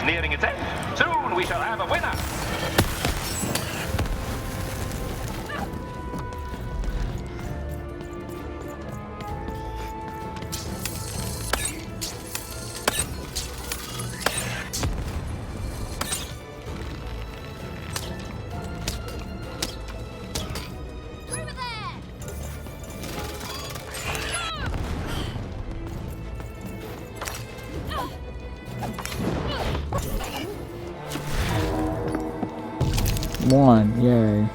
It's nearing its end. Soon we shall have a winner. One, yay.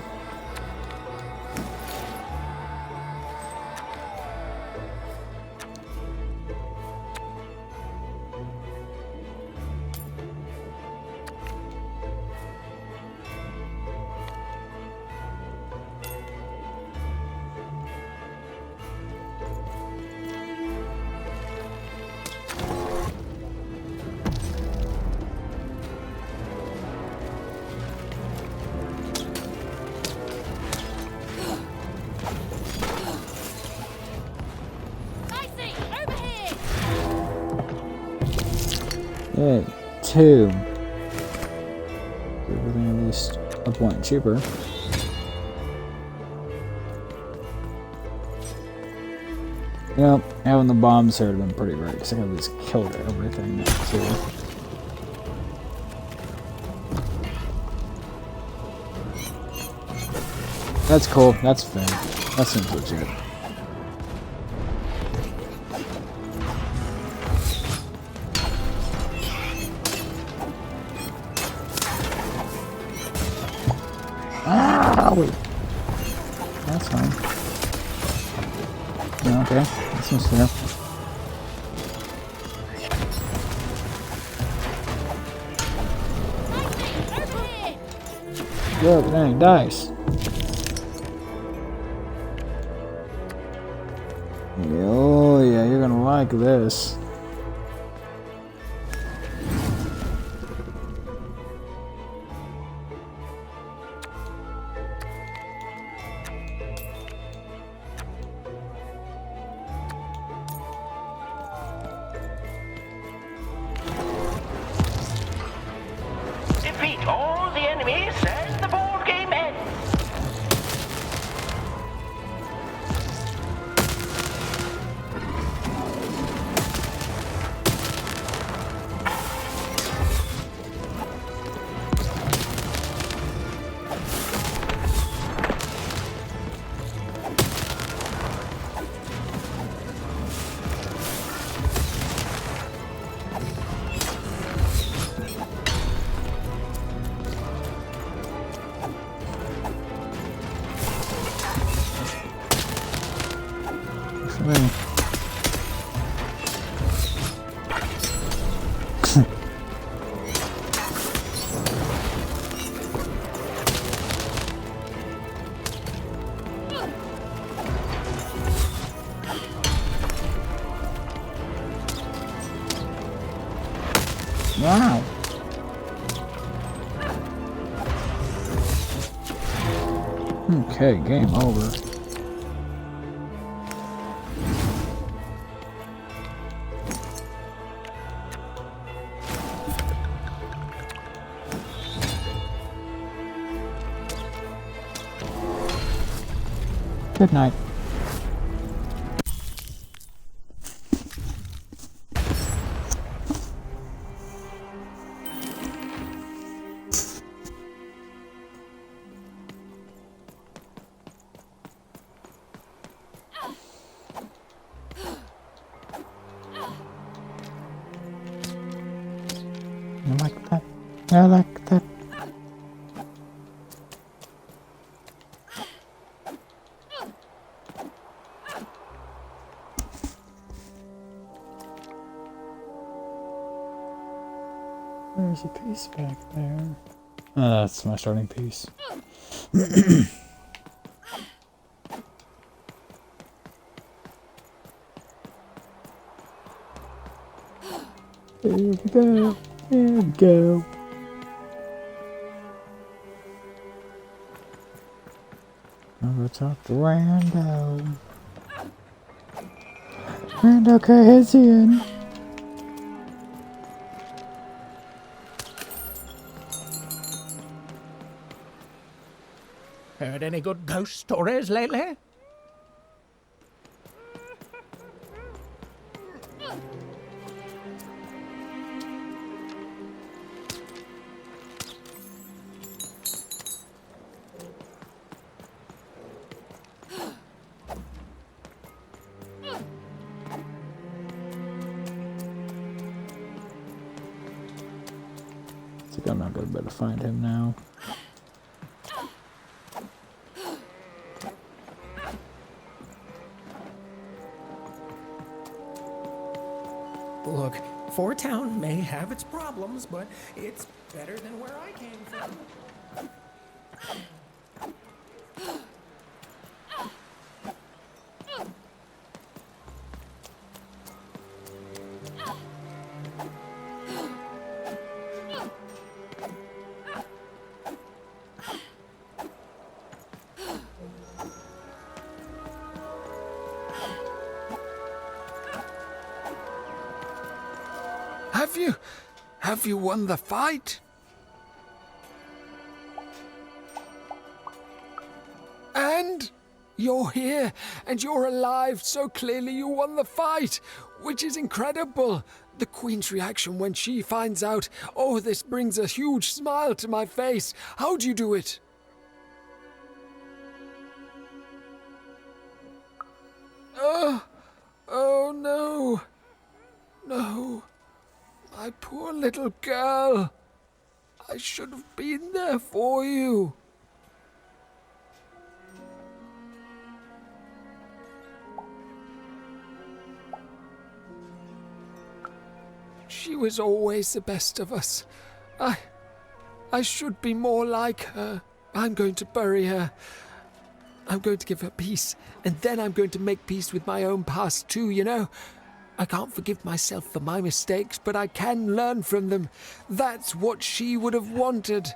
Yay, 2. Everything at least a point cheaper. Yep, having the bombs here would have been pretty great, because I could have just killed everything now, too. That's cool, that's fair. That seems legit. Wait. That's fine. Yeah, okay. That seems fair. Good, dang, dice. Oh yeah, you're gonna like this. Defeat all the enemies and the board game ends. Wow. Okay, game over. Good night. I like that. I like that. There's a piece back there. That's my starting piece. There we go. There we go. I'll go talk to Rando. Rando Carhesian. Heard any good ghost stories lately? I think I'm not gonna be able to find him now. Look, Four Town may have its problems, but it's better than where I came from. Have you won the fight? And you're here, and you're alive, so clearly you won the fight, which is incredible. The Queen's reaction when she finds out, oh, this brings a huge smile to my face. How'd you do it? Oh no. No. My poor little girl. I should have been there for you. She was always the best of us. I should be more like her. I'm going to bury her. I'm going to give her peace, and then I'm going to make peace with my own past too, you know? I can't forgive myself for my mistakes, but I can learn from them. That's what she would have wanted.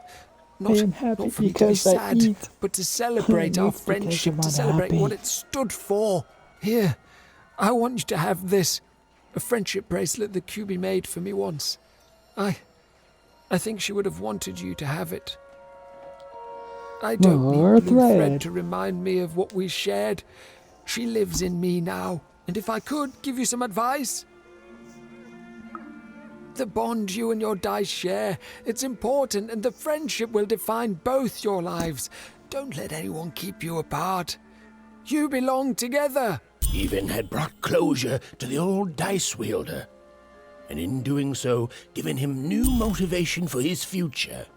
I am happy not for me to be because I sad, eat. but to celebrate our because friendship, I'm to celebrate unhappy. what it stood for. Here, I want you to have this. A friendship bracelet that QB made for me once. I think she would have wanted you to have it. I don't More need blue thread. thread to remind me of what we shared. She lives in me now. And if I could give you some advice, the bond you and your dice share, it's important, and the friendship will define both your lives. Don't let anyone keep you apart. You belong together. Even had brought closure to the old dice wielder, and in doing so, given him new motivation for his future.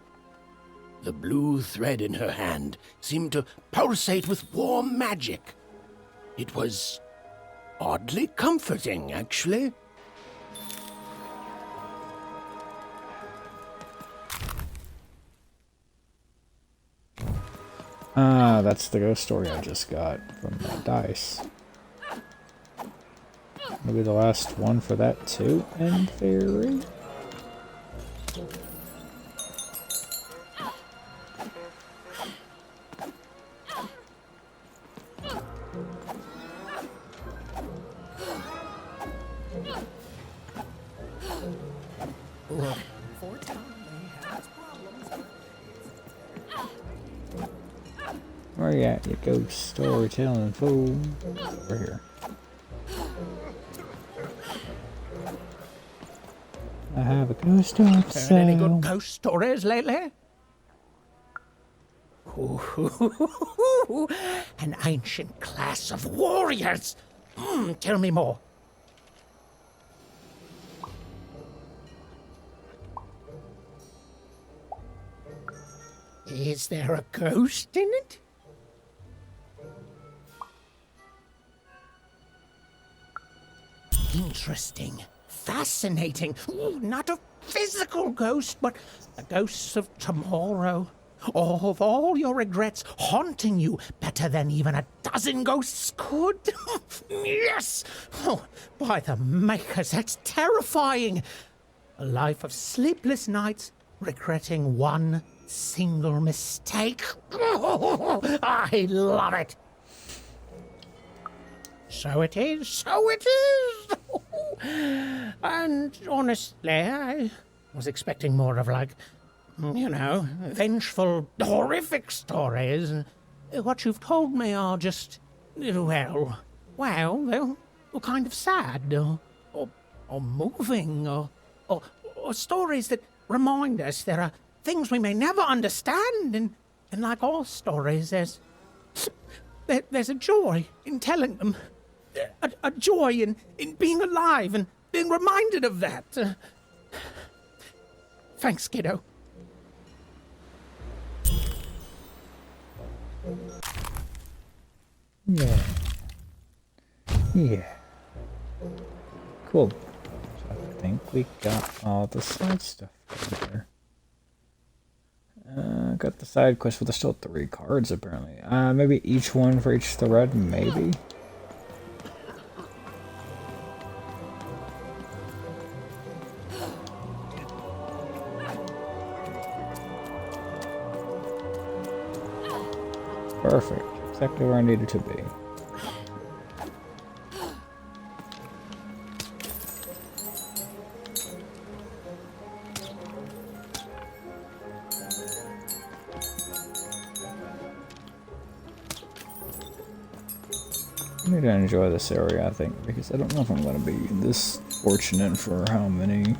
The blue thread in her hand seemed to pulsate with warm magic. It was oddly comforting, actually. Ah, that's the ghost story I just got from that dice. Maybe the last one for that too, in theory? Look, Four Town may have its problems, but Where you at, you ghost storytelling fool? Over here. I have a ghost story to heard any sell. good ghost stories lately? An ancient class of warriors. Tell me more. Is there a ghost in it? Interesting. Fascinating. Ooh, not a physical ghost, but the ghosts of tomorrow. Of all your regrets haunting you better than even a dozen ghosts could. Yes! Oh, by the makers, that's terrifying. A life of sleepless nights, regretting one single mistake. I love it. So it is, so it is. And honestly, I was expecting more of like, you know, vengeful, horrific stories. what you've told me are just, well, they're kind of sad, or moving, or stories that remind us there are things we may never understand, and like all stories, there's a joy in telling them, a joy in being alive and being reminded of that. Thanks, kiddo. Yeah. Yeah. Cool. So I think we got all the side stuff over there. Got the side quest, but there's still 3 cards apparently. Maybe each one for each thread, maybe? Perfect. Exactly where I needed to be. I need to enjoy this area, I think, because I don't know if I'm going to be this fortunate for how many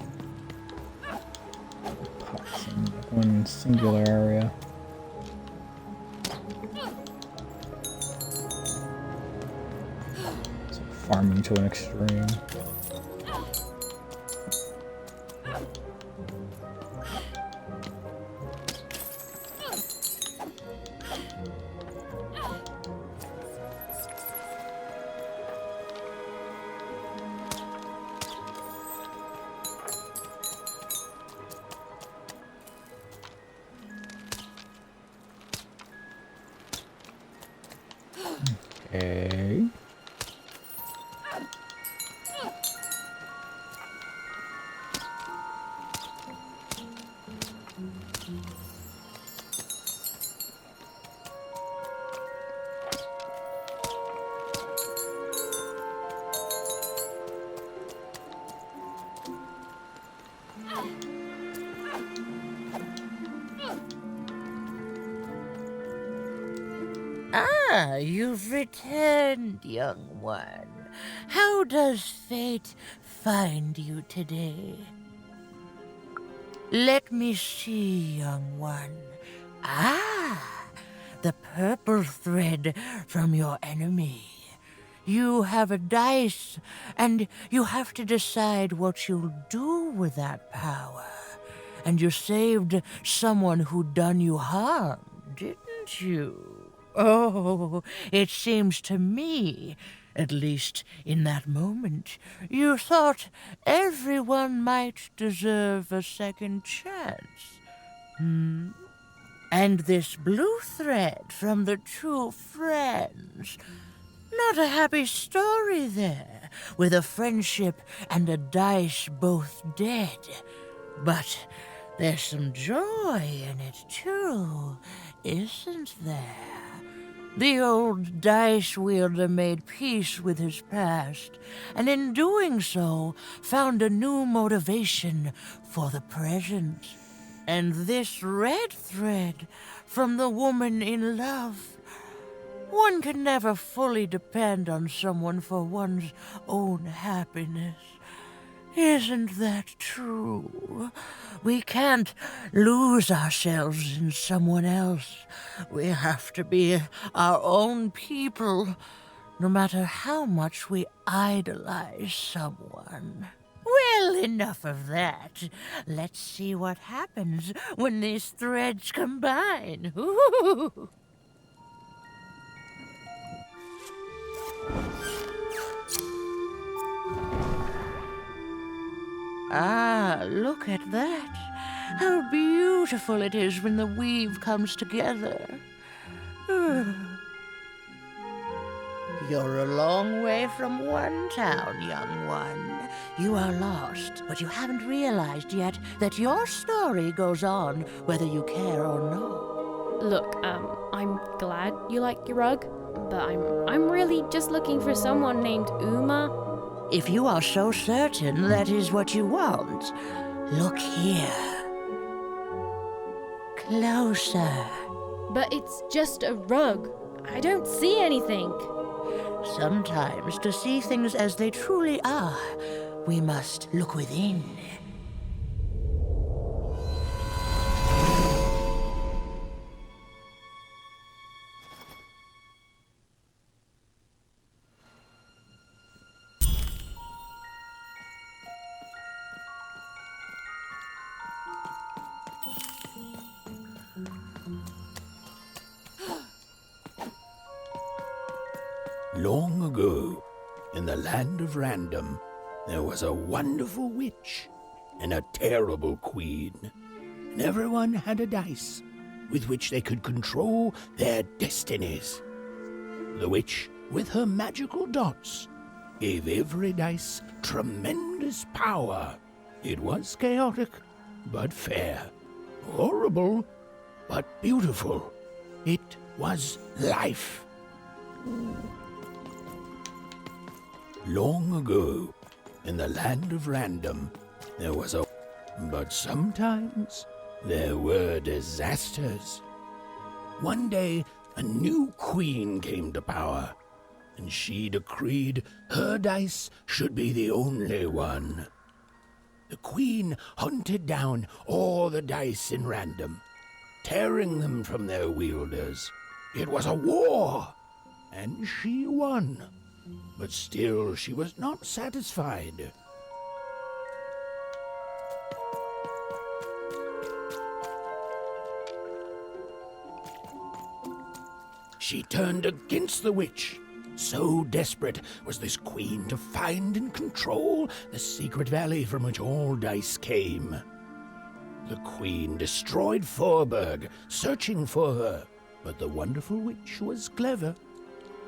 pots in one singular area. So farming to an extreme. Okay. Ah, you've returned, young one. How does fate find you today? Let me see, young one. Ah, the purple thread from your enemy. You have a dice, and you have to decide what you'll do with that power. And you saved someone who'd done you harm, didn't you? Oh, it seems to me, at least in that moment, you thought everyone might deserve a second chance. And this blue thread from the 2 friends. Not a happy story there, with a friendship and a dice both dead. But there's some joy in it, too, isn't there? The old dice wielder made peace with his past, and in doing so, found a new motivation for the present. And this red thread from the woman in love. One can never fully depend on someone for one's own happiness. Isn't that true? We can't lose ourselves in someone else. We have to be our own people, no matter how much we idolize someone. Well, enough of that. Let's see what happens when these threads combine. Ooh. Ah, look at that. How beautiful it is when the weave comes together. You're a long way from one town, young one. You are lost, but you haven't realized yet that your story goes on whether you care or not. Look, I'm glad you like your rug, but I'm really just looking for someone named Uma. If you are so certain that is what you want, look here. Closer. But it's just a rug. I don't see anything. Sometimes, to see things as they truly are, we must look within. Long ago, in the land of Random, there was a wonderful witch and a terrible queen. And everyone had a dice with which they could control their destinies. The witch, with her magical dots, gave every dice tremendous power. It was chaotic, but fair. Horrible, but beautiful. It was life. Long ago, in the land of Random, there was a... But sometimes there were disasters. One day, a new queen came to power, and she decreed her dice should be the only one. The queen hunted down all the dice in Random, tearing them from their wielders. It was a war, and she won. But still, she was not satisfied. She turned against the witch. So desperate was this queen to find and control the secret valley from which all dice came. The queen destroyed Forberg, searching for her, but the wonderful witch was clever,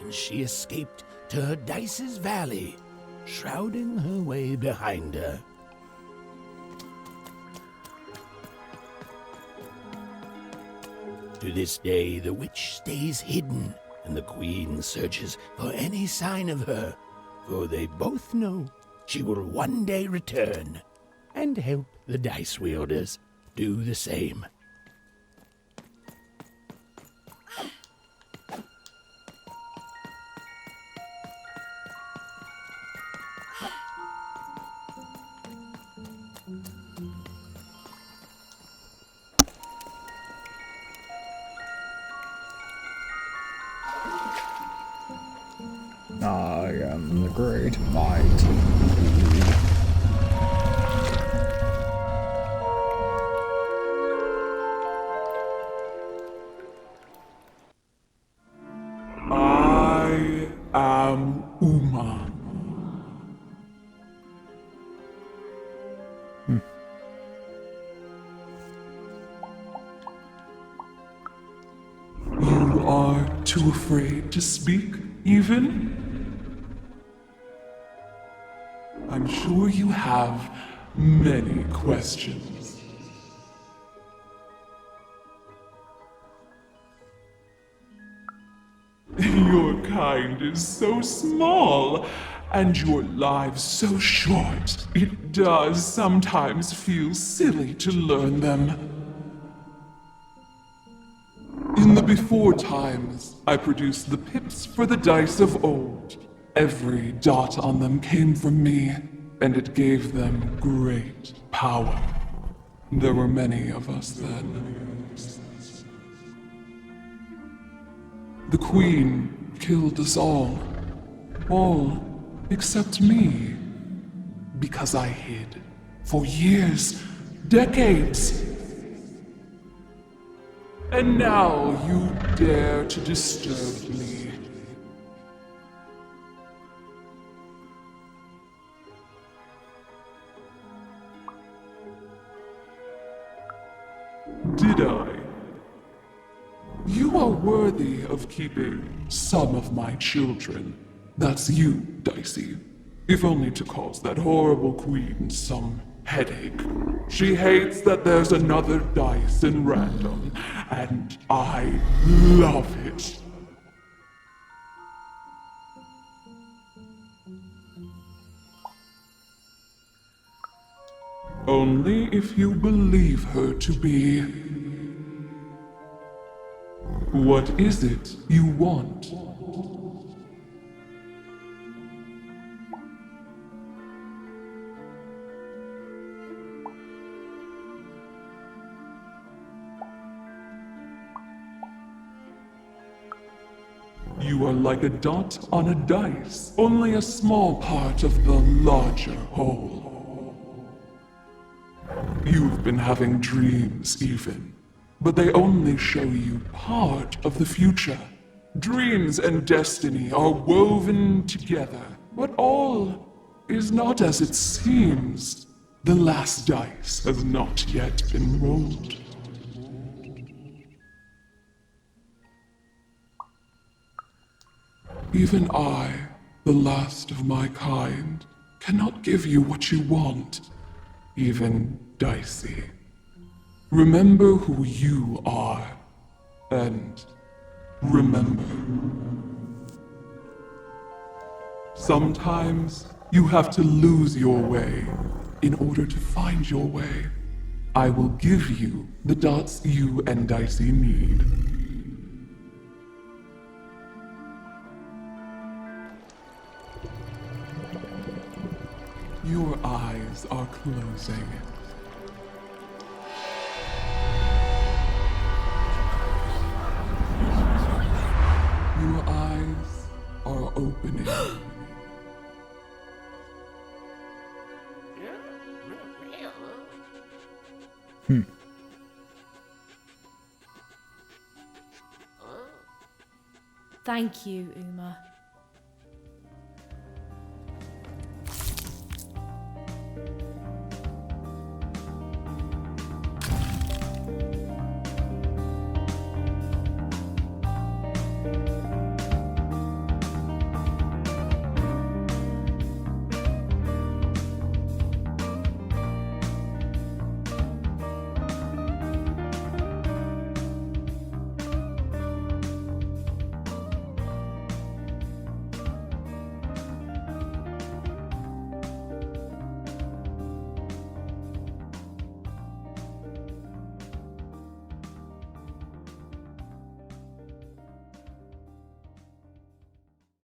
and she escaped to her dice's valley, shrouding her way behind her. To this day, the witch stays hidden, and the queen searches for any sign of her, for they both know she will one day return and help the dice wielders do the same. I am the great mighty. I am Uma. You are too afraid to speak, even? I'm sure you have many questions. Your kind is so small, and your lives so short. It does sometimes feel silly to learn them. In the before times, I produced the pips for the dice of old. Every dot on them came from me, and it gave them great power. There were many of us then. The Queen killed us all except me, because I hid for years, decades. And now you dare to disturb me. Did I? You are worthy of keeping some of my children. That's you, Dicey. If only to cause that horrible queen some headache. She hates that there's another dice in Random, and I love it. Only if you believe her to be What is it you want? You are like a dot on a dice, only a small part of the larger whole. You've been having dreams even, but they only show you part of the future. Dreams and destiny are woven together, but all is not as it seems. The last dice has not yet been rolled. Even I, the last of my kind, cannot give you what you want, even Dicey. Remember who you are, and remember. Sometimes you have to lose your way in order to find your way. I will give you the dots you and Dicey need. Your eyes are closing. Your eyes are opening. Thank you, Uma.